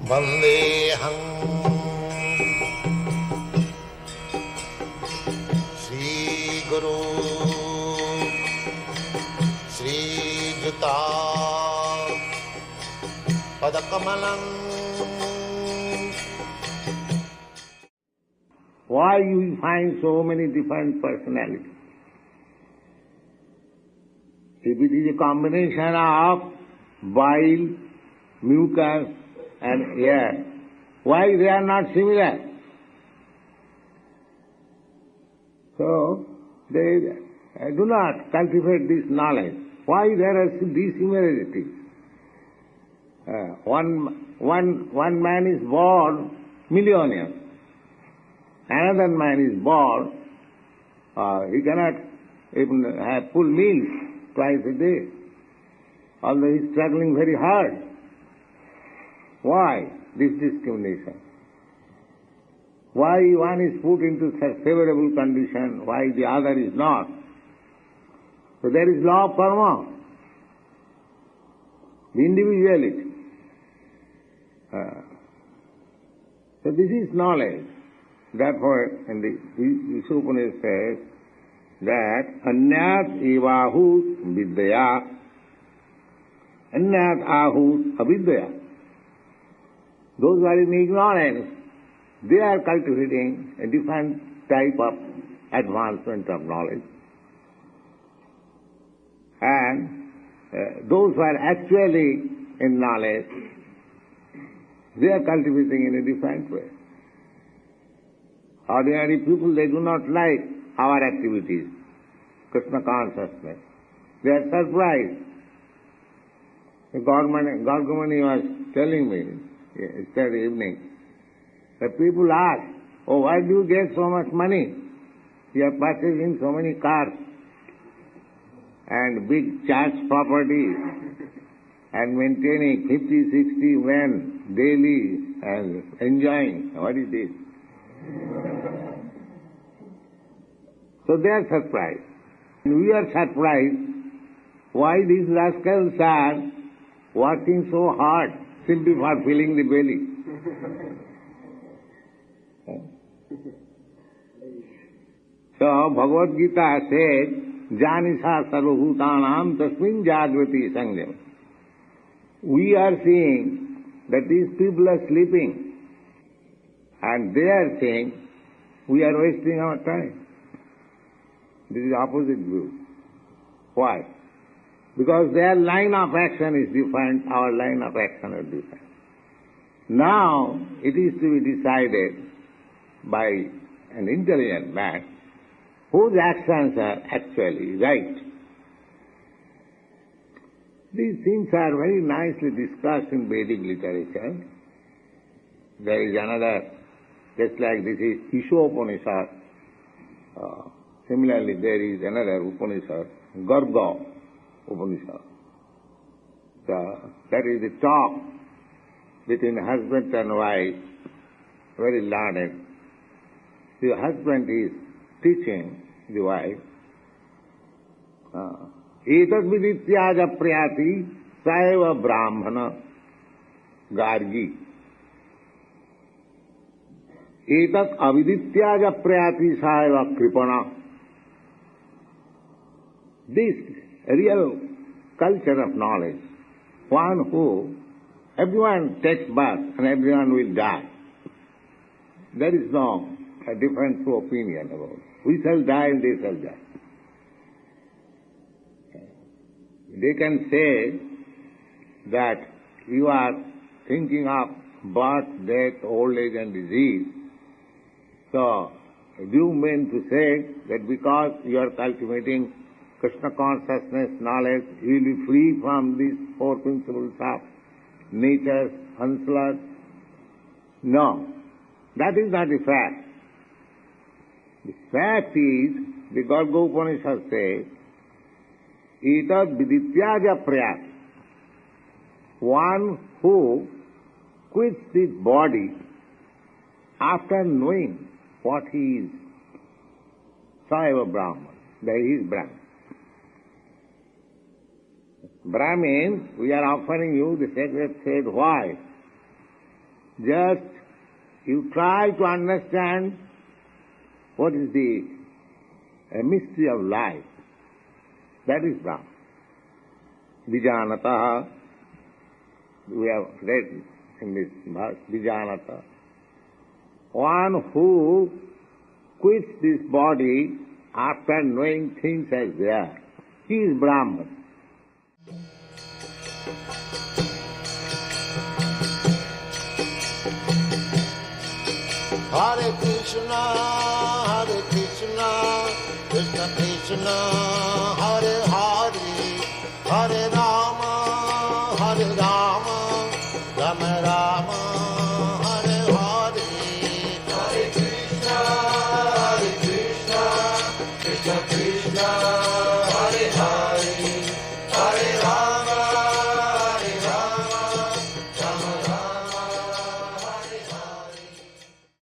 Vandeham Shri Guru Shri Juta Padakamalam. Why you find so many different personalities? If it is a combination of bile, mucus and air, why they are not similar? So, they do not cultivate this knowledge. Why there are dissimilarities? One man is born millionaire. Another man is born, he cannot even have full meals twice a day, although he is struggling very hard. Why this discrimination? Why one is put into such favorable condition, why the other is not? So there is law of karma, the individuality. So this is knowledge. Therefore, in the Ishopanishad says that anyat evahut vidyaya, anyat ahut avidyaya. Those who are in ignorance, they are cultivating a different type of advancement of knowledge. And those who are actually in knowledge, they are cultivating in a different way. Ordinary people, they do not like our activities, Krishna consciousness. They are surprised. Gargamani was telling me yesterday evening that people ask, oh, why do you get so much money? You are purchasing so many cars and big church properties and maintaining 50, 60 men daily and enjoying. What is this? So they are surprised. We are surprised why these rascals are working so hard simply for filling the belly. So Bhagavad Gita says, Janisa sarvabhutanam tasmin jagrati sangyam. We are seeing that these people are sleeping. And they are saying, we are wasting our time. This is opposite view. Why? Because their line of action is different, our line of action is different. Now, it is to be decided by an intelligent man whose actions are actually right. These things are very nicely discussed in Vedic literature. There is another, just like this is Ishopanishad. Similarly, there is another Upanishad, Garga Upanishad. That is the talk between husband and wife, very learned. The husband is teaching the wife, Etat vidityaja priyati saeva brahmana gargi. Etat avidityaja priyati saeva kripana. This real culture of knowledge, one who everyone takes birth and everyone will die. There is no difference of opinion about it. We shall die and they shall die. They can say that you are thinking of birth, death, old age and disease. So, do you mean to say that because you are cultivating Krishna consciousness, knowledge, you will be free from these four principles of nature, onslaught? No, that is not the fact. The fact is, the Garga Upanishad says, Etat vidityaja prayat. One who quits his body after knowing what he is, Saeva Brahman, that he is Brahman. Brahmins, we are offering you the sacred thread. Why? Just you try to understand what is the mystery of life. That is Brahman. Vijanata, we have read in this verse, Vijanata. One who quits this body after knowing things as they are, he is Brahman. Hare Krishna, Krishna Krishna, Hare Hare, Hare Rama, Rama Rama, Hare Hare. Hare Krishna, Krishna Krishna.